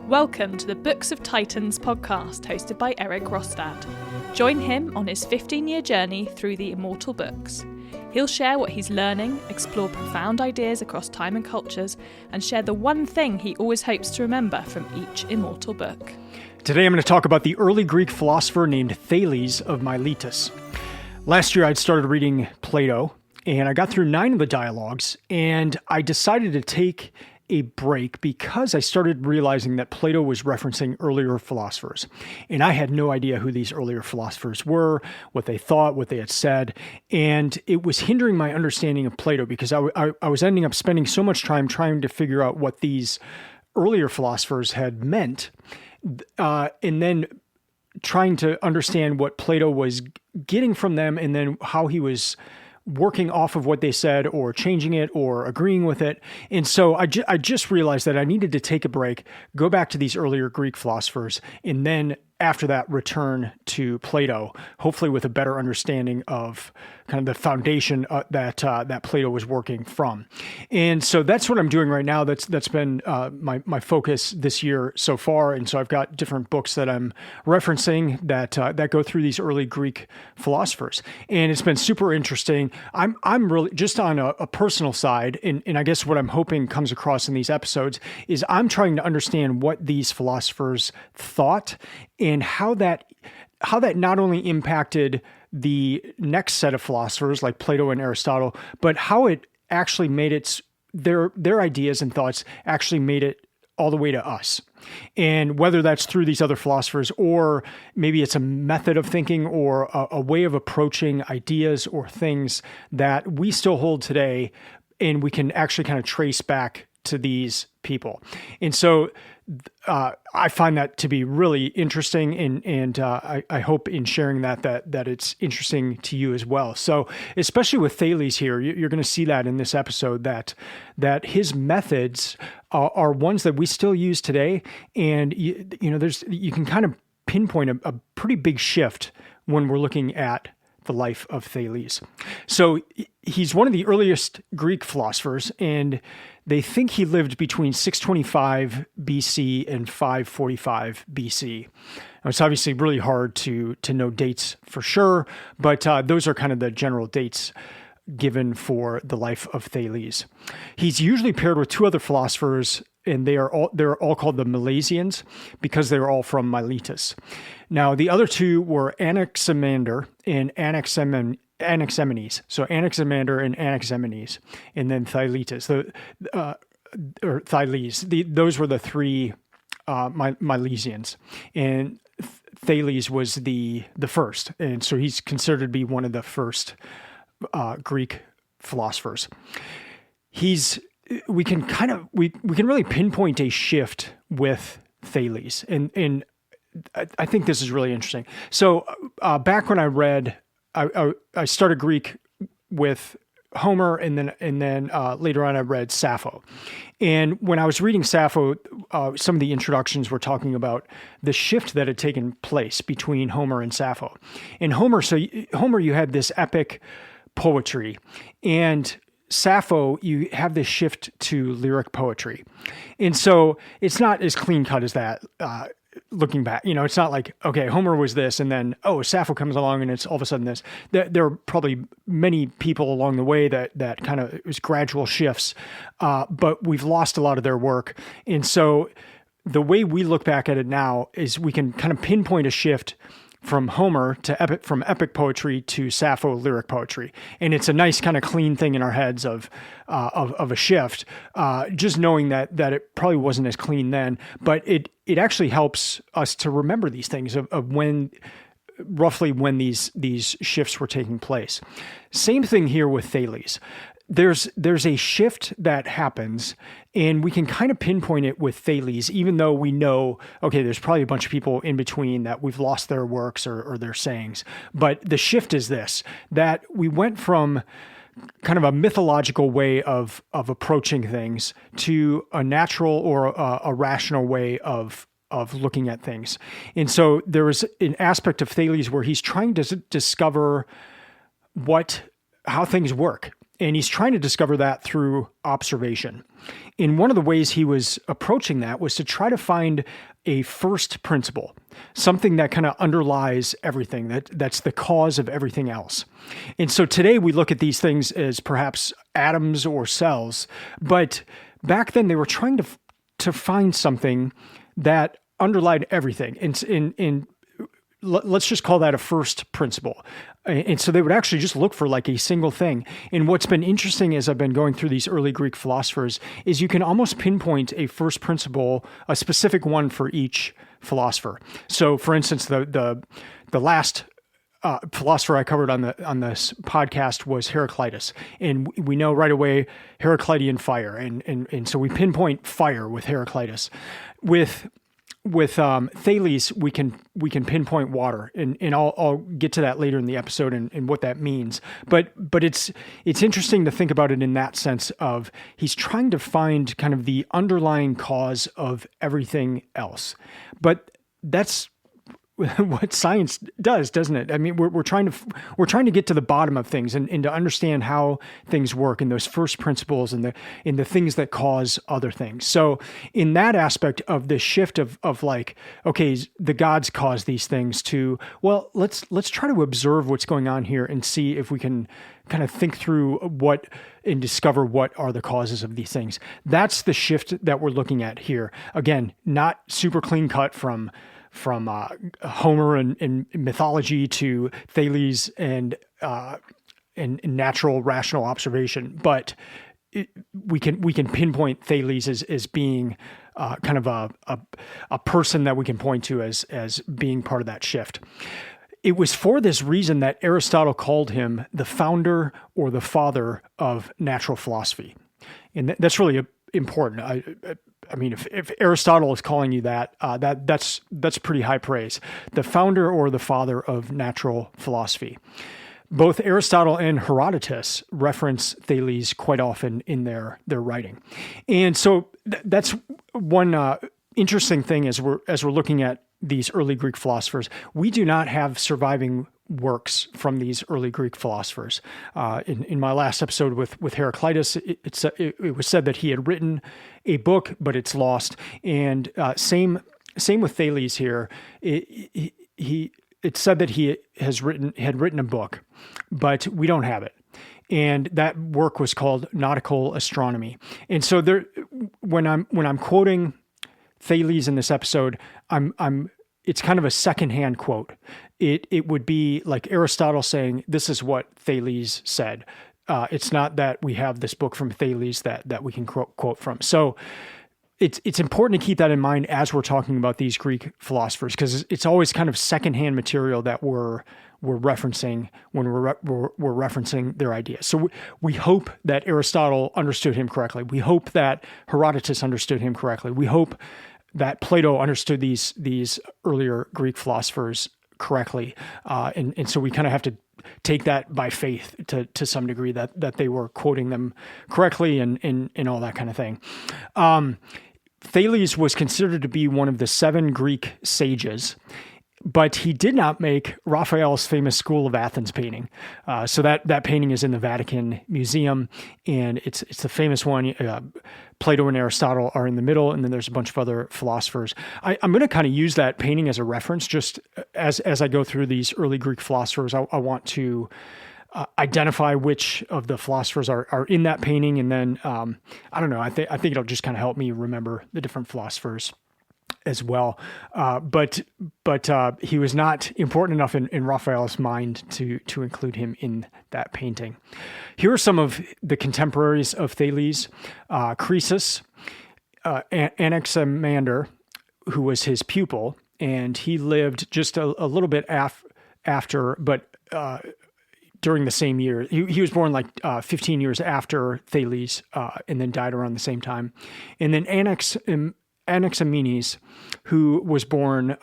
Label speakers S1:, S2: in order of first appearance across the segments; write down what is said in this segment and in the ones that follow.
S1: Welcome to the Books of Titans podcast, hosted by Eric Rostad. Join him on his 15-year journey through the immortal books. He'll share what he's learning, explore profound ideas across time and cultures, and share the one thing he always hopes to remember from each immortal book.
S2: Today I'm going to talk about the early Greek philosopher named Thales of Miletus. Last year I'd started reading Plato, and I got through 9 of the dialogues, and I decided to take a break because I started realizing that Plato was referencing earlier philosophers. And I had no idea who these earlier philosophers were, what they thought, what they had said. And it was hindering my understanding of Plato because I was ending up spending so much time trying to figure out what these earlier philosophers had meant, and then trying to understand what Plato was getting from them and then how he was working off of what they said or changing it or agreeing with it. And so I just realized that I needed to take a break, go back to these earlier Greek philosophers, and then after that return to Plato, hopefully with a better understanding of kind of the foundation that Plato was working from. And so that's what I'm doing right now. That's been my focus this year so far. And so I've got different books that I'm referencing that go through these early Greek philosophers. And it's been super interesting. I'm really just on a personal side, and I guess what I'm hoping comes across in these episodes is I'm trying to understand what these philosophers thought and how that not only impacted the next set of philosophers like Plato and Aristotle, but how it actually made their ideas and thoughts actually made it all the way to us. And whether that's through these other philosophers, or maybe it's a method of thinking or a way of approaching ideas or things that we still hold today, and we can actually kind of trace back to these people. And so I find that to be really interesting, and I hope in sharing that it's interesting to you as well. So especially with Thales here, you're going to see that in this episode that his methods are ones that we still use today, and you can kind of pinpoint a pretty big shift when we're looking at the life of Thales. So he's one of the earliest Greek philosophers, and they think he lived between 625 BC and 545 BC. Now, it's obviously really hard to know dates for sure, but those are kind of the general dates given for the life of Thales. He's usually paired with 2 other philosophers, and they're all called the Milesians because they're all from Miletus. Now, the other 2 were Anaximander and Anaximenes. So Anaximander and Anaximenes, and then Thales. Or Thales. Those were the 3 Milesians, and Thales was the first, and so he's considered to be one of the first Greek philosophers. We can really pinpoint a shift with Thales, and I think this is really interesting. So back when I read, I started Greek with Homer, and then later on I read Sappho. And when I was reading Sappho, some of the introductions were talking about the shift that had taken place between Homer and Sappho. In Homer, you had this epic poetry, and Sappho, you have this shift to lyric poetry. And so it's not as clean cut as that. Looking back, it's not like, okay, Homer was this, and then, Sappho comes along and it's all of a sudden this. There are probably many people along the way that kind of, it was gradual shifts, but we've lost a lot of their work. And so the way we look back at it now is we can kind of pinpoint a shift from Homer to from epic poetry to Sappho lyric poetry, and it's a nice kind of clean thing in our heads of a shift. Just knowing that it probably wasn't as clean then, but it actually helps us to remember these things of when these shifts were taking place. Same thing here with Thales. There's a shift that happens, and we can kind of pinpoint it with Thales, even though we know, okay, there's probably a bunch of people in between that we've lost their works or their sayings. But the shift is this, that we went from kind of a mythological way of approaching things to a natural or a rational way of looking at things. And so there was an aspect of Thales where he's trying to discover how things work. And he's trying to discover that through observation. And one of the ways he was approaching that was to try to find a first principle, something that kind of underlies everything, that's the cause of everything else. And so today we look at these things as perhaps atoms or cells, but back then they were trying to find something that underlied everything. And let's just call that a first principle. And so they would actually just look for like a single thing. And what's been interesting as I've been going through these early Greek philosophers is you can almost pinpoint a first principle, a specific one for each philosopher. So for instance, the last philosopher I covered on this podcast was Heraclitus. And we know right away Heraclitean fire. And so we pinpoint fire with Heraclitus. With Thales, we can pinpoint water, and I'll get to that later in the episode and what that means. But it's interesting to think about it in that sense of he's trying to find kind of the underlying cause of everything else. But that's what science does, doesn't it? I mean, we're trying to get to the bottom of things and to understand how things work and those first principles and the things that cause other things. So in that aspect of the shift of like, okay, the gods cause these things to, well, let's try to observe what's going on here and see if we can kind of think through and discover what are the causes of these things. That's the shift that we're looking at here. Again, not super clean cut from Homer and mythology to Thales and natural rational observation, but we can pinpoint Thales as being kind of a person that we can point to as being part of that shift. It was for this reason that Aristotle called him the founder or the father of natural philosophy, and that's really important. I mean, if Aristotle is calling you that's pretty high praise. The founder or the father of natural philosophy. Both Aristotle and Herodotus reference Thales quite often in their writing, and so that's one interesting thing as we're looking at these early Greek philosophers. We do not have surviving works from these early Greek philosophers. In my last episode with Heraclitus, it was said that he had written a book, but it's lost. And same with Thales here. It's said that he had written a book, but we don't have it. And that work was called Nautical Astronomy. And so there, when I'm quoting Thales in this episode, it's kind of a secondhand quote. It would be like Aristotle saying, this is what Thales said. It's not that we have this book from Thales that we can quote from. So it's important to keep that in mind as we're talking about these Greek philosophers, because it's always kind of secondhand material that we're referencing when we're referencing their ideas. So we hope that Aristotle understood him correctly. We hope that Herodotus understood him correctly. We hope that Plato understood these earlier Greek philosophers correctly. And so we kind of have to take that by faith to some degree that they were quoting them correctly and all that kind of thing. Thales was considered to be one of the 7 Greek sages, but he did not make Raphael's famous School of Athens painting. So that painting is in the Vatican Museum, and it's the famous one. Plato and Aristotle are in the middle, and then there's a bunch of other philosophers. I'm going to kind of use that painting as a reference, just as I go through these early Greek philosophers. I want to identify which of the philosophers are in that painting, and then I don't know. I think it'll just kind of help me remember the different philosophers as well. But he was not important enough in Raphael's mind to include him in that painting. Here are some of the contemporaries of Thales. Croesus, Anaximander, who was his pupil, and he lived just a little bit after, but during the same year. He was born like 15 years after Thales, and then died around the same time. And then Anaximenes, who was born,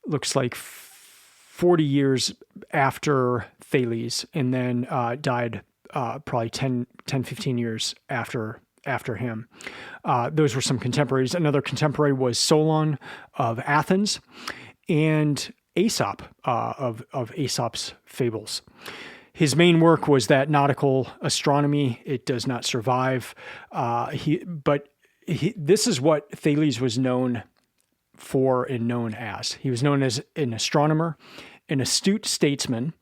S2: looks like 40 years after Thales, and then died probably 10, 15 years after him. Those were some contemporaries. Another contemporary was Solon of Athens, and Aesop of Aesop's fables. His main work was that nautical astronomy. It does not survive. This is what Thales was known for and known as. He was known as an astronomer, an astute statesman,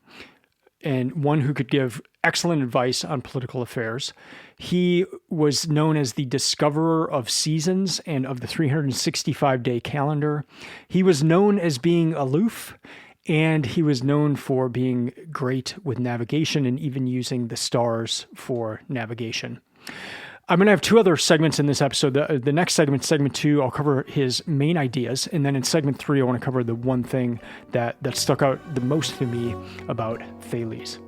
S2: and one who could give excellent advice on political affairs. He was known as the discoverer of seasons and of the 365-day calendar. He was known as being aloof, and he was known for being great with navigation and even using the stars for navigation. I'm going to have two other segments in this episode. The next segment, segment 2, I'll cover his main ideas. And then in segment 3, I want to cover the one thing that stuck out the most to me about Thales.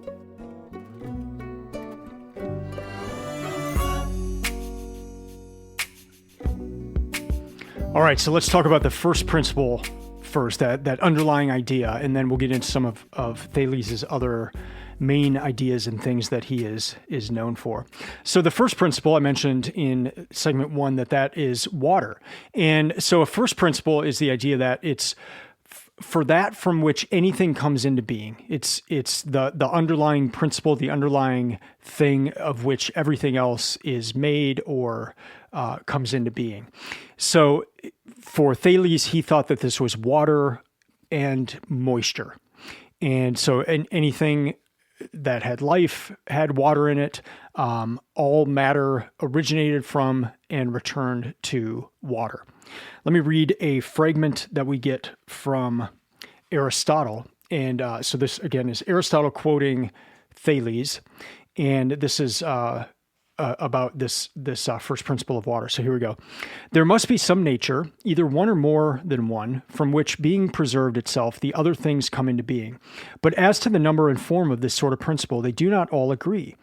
S2: All right, so let's talk about the first principle first, that underlying idea, and then we'll get into some of Thales' other main ideas and things that he is known for. So the first principle I mentioned in segment 1, that is water. And so a first principle is the idea that it's for that from which anything comes into being. It's the underlying principle, the underlying thing of which everything else is made or comes into being. So for Thales, he thought that this was water and moisture. And so anything that had life had water in it. All matter originated from and returned to water. Let me read a fragment that we get from Aristotle. And so this, again, is Aristotle quoting Thales. And this is about this first principle of water. So here we go. There must be some nature, either one or more than one, from which, being preserved itself, the other things come into being. But as to the number and form of this sort of principle, they do not all agree.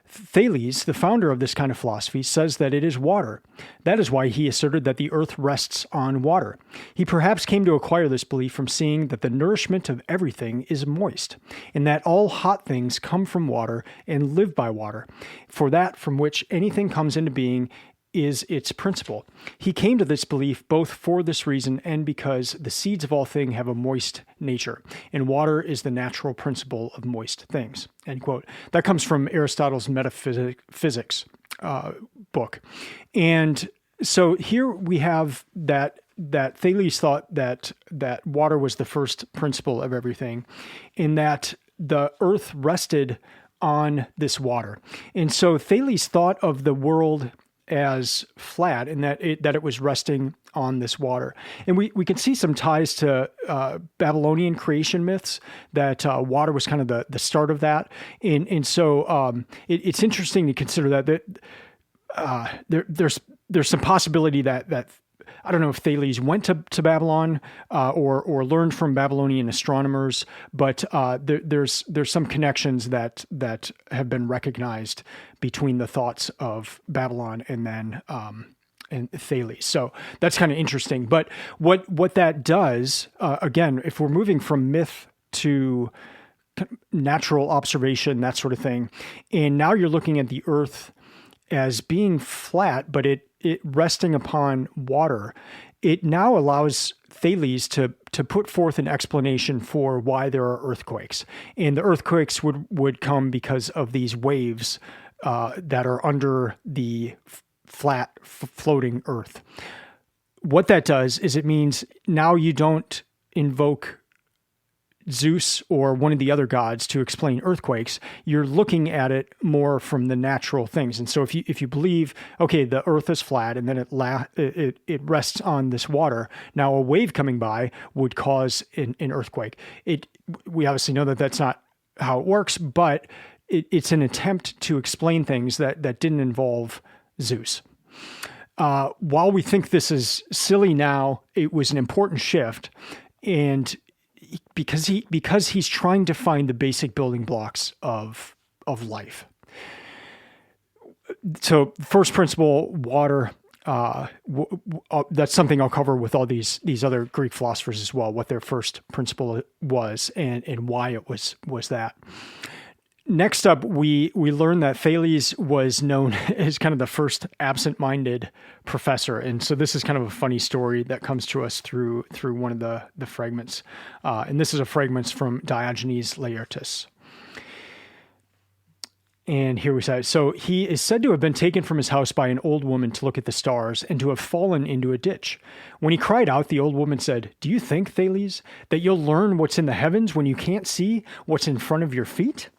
S2: Thales, the founder of this kind of philosophy, says that it is water. That is why he asserted that the earth rests on water. He perhaps came to acquire this belief from seeing that the nourishment of everything is moist, and that all hot things come from water and live by water. For that from which anything comes into being is its principle. He came to this belief both for this reason and because the seeds of all things have a moist nature, and water is the natural principle of moist things. End quote. That comes from Aristotle's Metaphysics book. And so here we have that Thales thought that water was the first principle of everything, in that the earth rested on this water. And so Thales thought of the world as flat, and that it was resting on this water. And we can see some ties to Babylonian creation myths, that water was kind of the start of that. And so it's interesting to consider that there's some possibility that I don't know if Thales went to Babylon or learned from Babylonian astronomers, but there's some connections that have been recognized between the thoughts of Babylon and then and Thales. So that's kind of interesting. But what that does, again, if we're moving from myth to natural observation, that sort of thing, and now you're looking at the earth as being flat, but it resting upon water, it now allows Thales to put forth an explanation for why there are earthquakes. And the earthquakes would come because of these waves that are under the flat floating earth. What that does is it means now you don't invoke Zeus or one of the other gods to explain earthquakes. You're looking at it more from the natural things. And so if you believe, okay, the earth is flat and then it rests on this water, now a wave coming by would cause an earthquake. We obviously know that that's not how it works, but it's an attempt to explain things that didn't involve Zeus. While we think this is silly now, it was an important shift, and because he's trying to find the basic building blocks of life. So first principle, water, that's something I'll cover with all these other Greek philosophers as well, what their first principle was and why it was that. Next up, we learn that Thales was known as kind of the first absent-minded professor. And so this is kind of a funny story that comes to us through one of the fragments. And this is a fragment from Diogenes Laertius. And here we say, so he is said to have been taken from his house by an old woman to look at the stars and to have fallen into a ditch. When he cried out, the old woman said, "Do you think, Thales, that you'll learn what's in the heavens when you can't see what's in front of your feet?"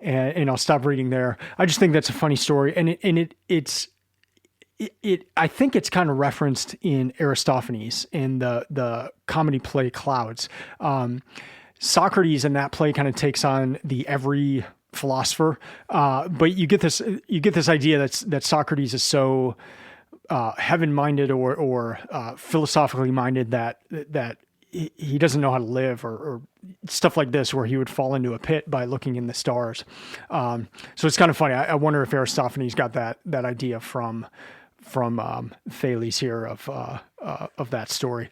S2: And I'll stop reading there. I just think that's a funny story. And I think it's kind of referenced in Aristophanes in the comedy play Clouds. Socrates in that play kind of takes on the every philosopher, but you get this idea that Socrates is so heaven-minded or philosophically minded that he doesn't know how to live or stuff like this, where he would fall into a pit by looking in the stars. So it's kind of funny. I wonder if Aristophanes got that idea from Thales here of that story.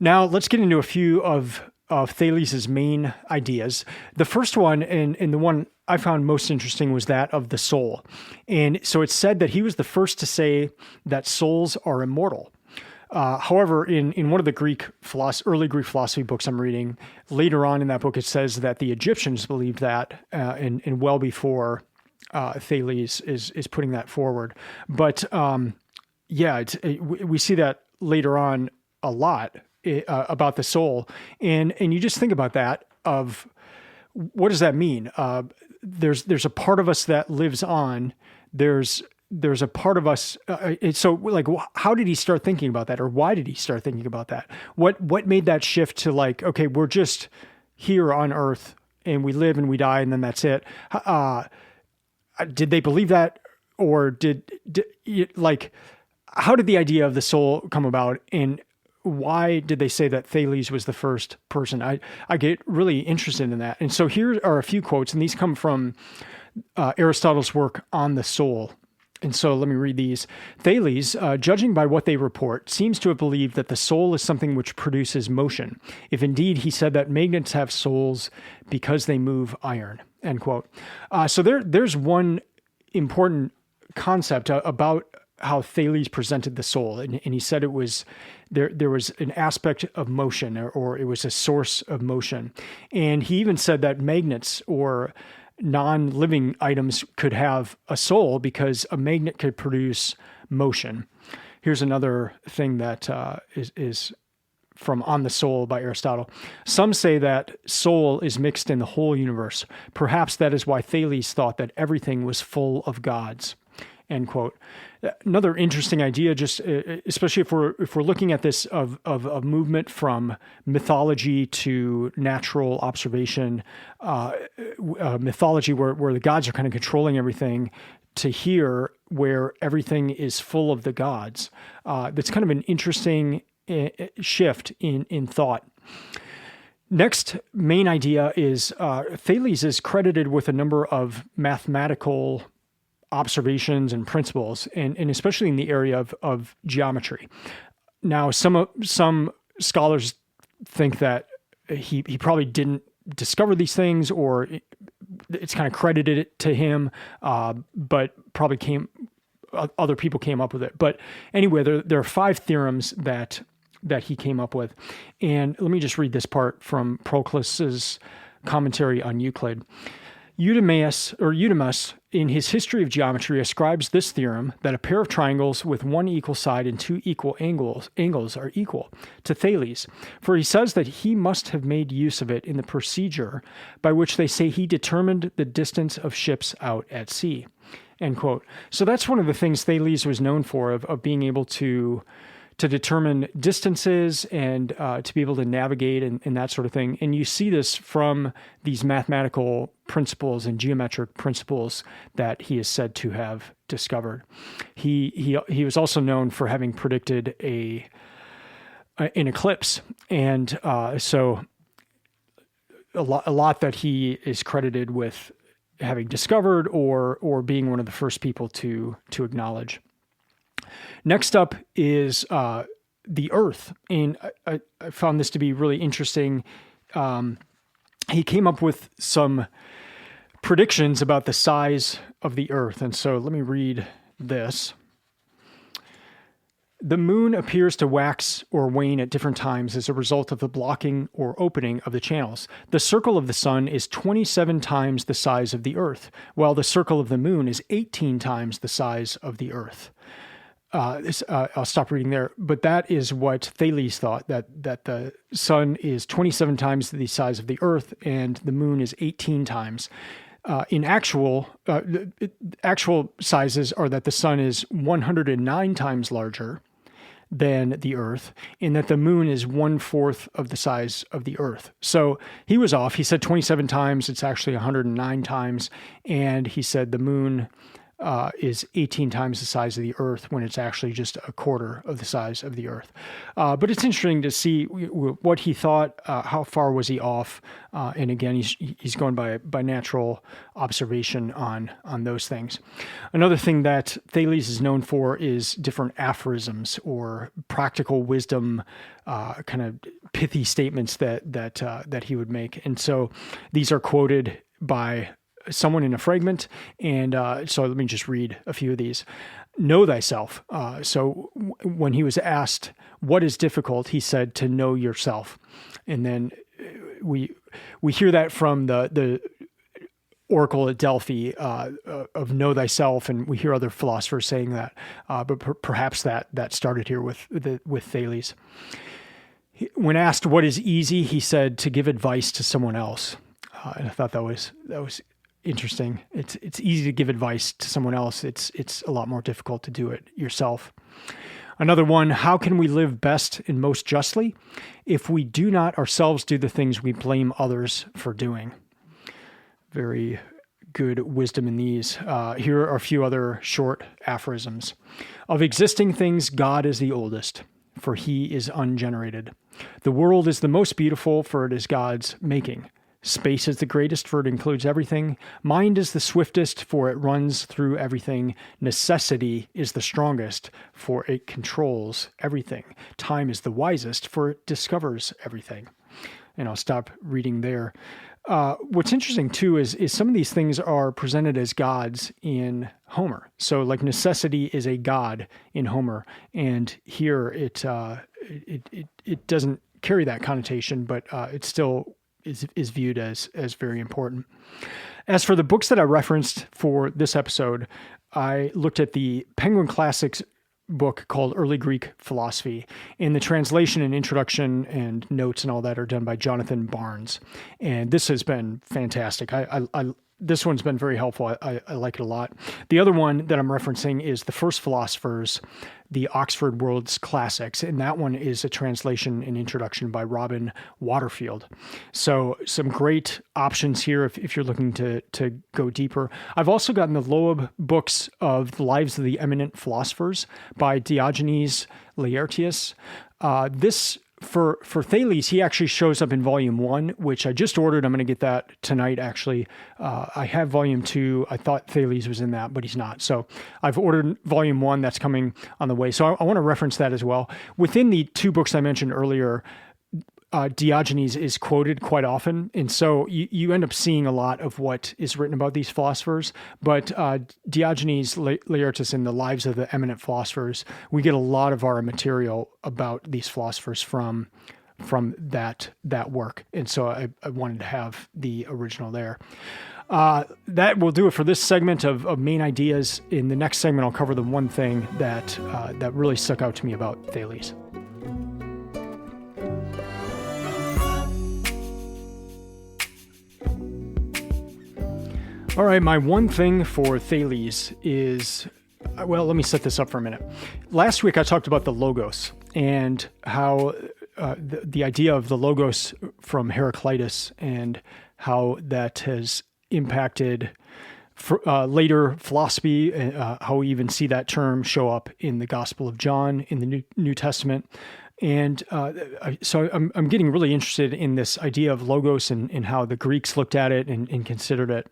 S2: Now let's get into a few of Thales' main ideas. The first one, and the one I found most interesting, was that of the soul. And so it's said that he was the first to say that souls are immortal. However, in one of the early Greek philosophy books I'm reading, later on in that book, it says that the Egyptians believed that, and well before Thales is putting that forward. But we see that later on a lot about the soul, and you just think about that. Of what does that mean? There's a part of us that lives on. There's a part of us. So, like, how did he start thinking about that, or why did he start thinking about that? What made that shift to, like, okay, we're just here on Earth and we live and we die and then that's it? Did they believe that, or how did the idea of the soul come about, and why did they say that Thales was the first person? I get really interested in that. And so here are a few quotes, and these come from Aristotle's work on the soul. And so let me read these. Thales, judging by what they report, seems to have believed that the soul is something which produces motion, if indeed he said that magnets have souls because they move iron, end quote. So there's one important concept about how Thales presented the soul. And he said it was, there was an aspect of motion, or it was a source of motion. And he even said that magnets or non-living items could have a soul because a magnet could produce motion. Here's another thing that is from On the Soul by Aristotle. Some say that soul is mixed in the whole universe. Perhaps that is why Thales thought that everything was full of gods, end quote. Another interesting idea, just especially if we're looking at this of movement from mythology to natural observation, mythology where the gods are kind of controlling everything, to here where everything is full of the gods. That's kind of an interesting shift in thought. Next main idea is Thales is credited with a number of mathematical observations and principles, and especially in the area of geometry. Now, some scholars think that he probably didn't discover these things, or it's kind of credited to him, but probably other people came up with it. But anyway, there are 5 theorems that he came up with, and let me just read this part from Proclus's commentary on Euclid. Eudemus, in his History of Geometry, ascribes this theorem, that a pair of triangles with one equal side and 2 equal angles are equal, to Thales, for he says that he must have made use of it in the procedure by which they say he determined the distance of ships out at sea, end quote. So that's one of the things Thales was known for, of being able to determine distances and to be able to navigate and that sort of thing. And you see this from these mathematical principles and geometric principles that he is said to have discovered. He was also known for having predicted an eclipse, and so a lot that he is credited with having discovered or being one of the first people to acknowledge. Next up is the Earth, and I found this to be really interesting. He came up with some predictions about the size of the Earth, and so let me read this. The moon appears to wax or wane at different times as a result of the blocking or opening of the channels. The circle of the sun is 27 times the size of the Earth, while the circle of the moon is 18 times the size of the Earth. I'll stop reading there, but that is what Thales thought, that the sun is 27 times the size of the Earth and the moon is 18 times. In actual sizes are that the sun is 109 times larger than the Earth, and that the moon is 1/4 of the size of the Earth. So he was off. He said 27 times. It's actually 109 times. And he said the moon is 18 times the size of the Earth when it's actually just a quarter of the size of the Earth. But it's interesting to see what he thought, how far was he off, and again, he's going by natural observation on those things. Another thing that Thales is known for is different aphorisms or practical wisdom, kind of pithy statements that he would make, and so these are quoted by someone in a fragment, and so let me just read a few of these. Know thyself. So when he was asked what is difficult, he said to know yourself. And then we hear that from the oracle at Delphi of know thyself, and we hear other philosophers saying that, but perhaps that started here with Thales. When asked what is easy, he said to give advice to someone else. And I thought that was interesting. It's easy to give advice to someone else. It's a lot more difficult to do it yourself. Another one, how can we live best and most justly if we do not ourselves do the things we blame others for doing? Very good wisdom in these. Here are a few other short aphorisms. Of existing things, God is the oldest, for he is ungenerated. The world is the most beautiful, for it is God's making. Space is the greatest, for it includes everything. Mind is the swiftest, for it runs through everything. Necessity is the strongest, for it controls everything. Time is the wisest, for it discovers everything. And I'll stop reading there. What's interesting, too, is some of these things are presented as gods in Homer. So, like, necessity is a god in Homer. And here it doesn't carry that connotation, but it still is viewed as very important. As for the books that I referenced for this episode, I looked at the Penguin Classics book called Early Greek Philosophy, and the translation and introduction and notes and all that are done by Jonathan Barnes. And this has been fantastic. This one's been very helpful. I like it a lot. The other one that I'm referencing is The First Philosophers, the Oxford World's Classics, and that one is a translation and introduction by Robin Waterfield. So some great options here if you're looking to go deeper. I've also gotten the Loeb books of the Lives of the Eminent Philosophers by Diogenes Laertius. This For Thales, he actually shows up in volume 1, which I just ordered. I'm going to get that tonight, actually. I have volume 2. I thought Thales was in that, but he's not. So I've ordered volume 1. That's coming on the way. So I want to reference that as well. Within the two books I mentioned earlier, Diogenes is quoted quite often. And so you end up seeing a lot of what is written about these philosophers. But Diogenes Laertius in the Lives of the Eminent Philosophers, we get a lot of our material about these philosophers from that work. And so I wanted to have the original there. That will do it for this segment of main ideas. In the next segment, I'll cover the one thing that really stuck out to me about Thales. All right, my one thing for Thales is, well, let me set this up for a minute. Last week I talked about the logos and how the idea of the logos from Heraclitus and how that has impacted later philosophy, how we even see that term show up in the Gospel of John in the New Testament. And so I'm getting really interested in this idea of logos and how the Greeks looked at it and considered it.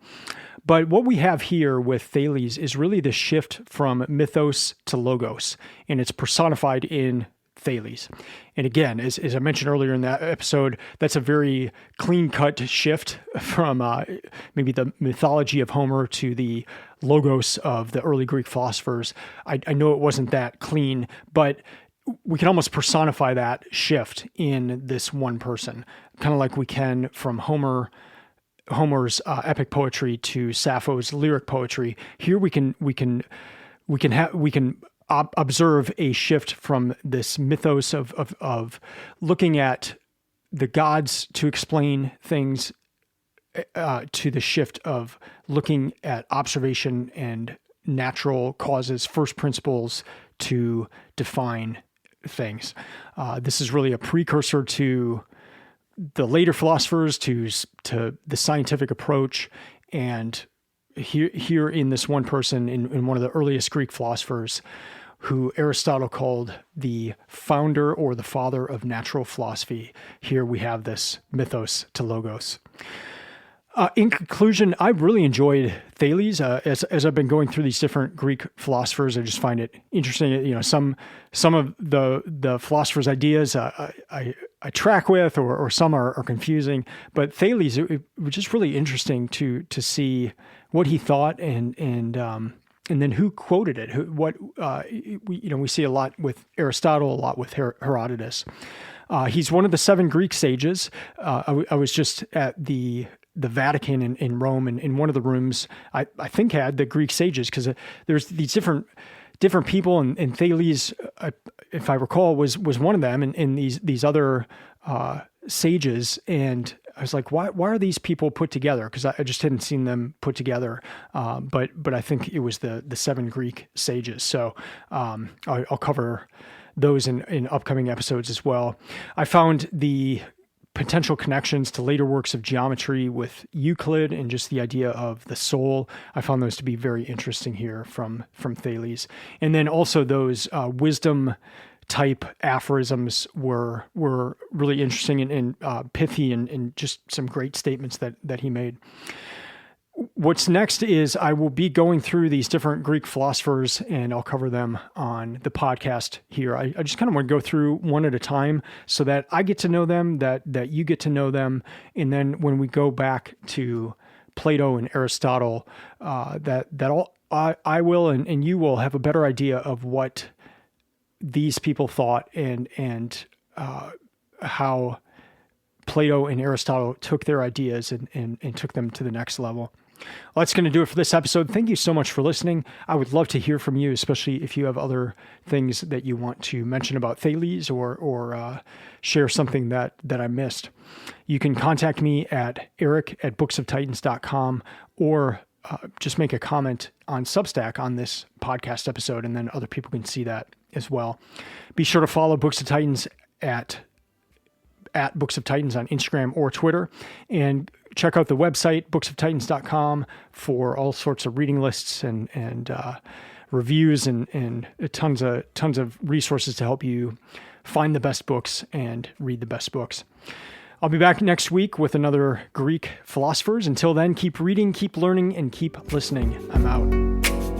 S2: But what we have here with Thales is really the shift from mythos to logos, and it's personified in Thales. And again, as I mentioned earlier in that episode, that's a very clean-cut shift from maybe the mythology of Homer to the logos of the early Greek philosophers. I know it wasn't that clean, but we can almost personify that shift in this one person, kind of like we can from Homer's epic poetry to Sappho's lyric poetry. Here we can observe a shift from this mythos of looking at the gods to explain things to the shift of looking at observation and natural causes, first principles to define things. This is really a precursor to the later philosophers, to the scientific approach. And here in this one person, in one of the earliest Greek philosophers, who Aristotle called the founder or the father of natural philosophy, here we have this mythos to logos. In conclusion, I really enjoyed Thales. As I've been going through these different Greek philosophers, I just find it interesting. You know, some of the philosophers' ideas I track with, or some are confusing. But Thales, it was just really interesting to see what he thought and then who quoted it. We see a lot with Aristotle, a lot with Herodotus. He's one of the 7 Greek sages. I was just at the Vatican in Rome, and in one of the rooms, I think had the Greek sages, because there's these different people, and Thales, if I recall, was one of them, and these other sages. And I was like, why are these people put together? Because I just hadn't seen them put together. But I think it was the 7 Greek sages. So I'll cover those in upcoming episodes as well. I found the potential connections to later works of geometry with Euclid and just the idea of the soul. I found those to be very interesting here from Thales. And then also those wisdom type aphorisms were really interesting and pithy and just some great statements that he made. What's next is I will be going through these different Greek philosophers, and I'll cover them on the podcast here. I just kind of want to go through one at a time so that I get to know them, that you get to know them. And then when we go back to Plato and Aristotle, I will and you will have a better idea of what these people thought and how Plato and Aristotle took their ideas and took them to the next level. Well, that's going to do it for this episode. Thank you so much for listening. I would love to hear from you, especially if you have other things that you want to mention about Thales or share something that I missed. You can contact me at eric@booksoftitans.com or just make a comment on Substack on this podcast episode, and then other people can see that as well. Be sure to follow Books of Titans at Books of Titans on Instagram or Twitter, and check out the website, booksoftitans.com, for all sorts of reading lists and reviews and tons of resources to help you find the best books and read the best books. I'll be back next week with another Greek philosophers. Until then, keep reading, keep learning, and keep listening. I'm out.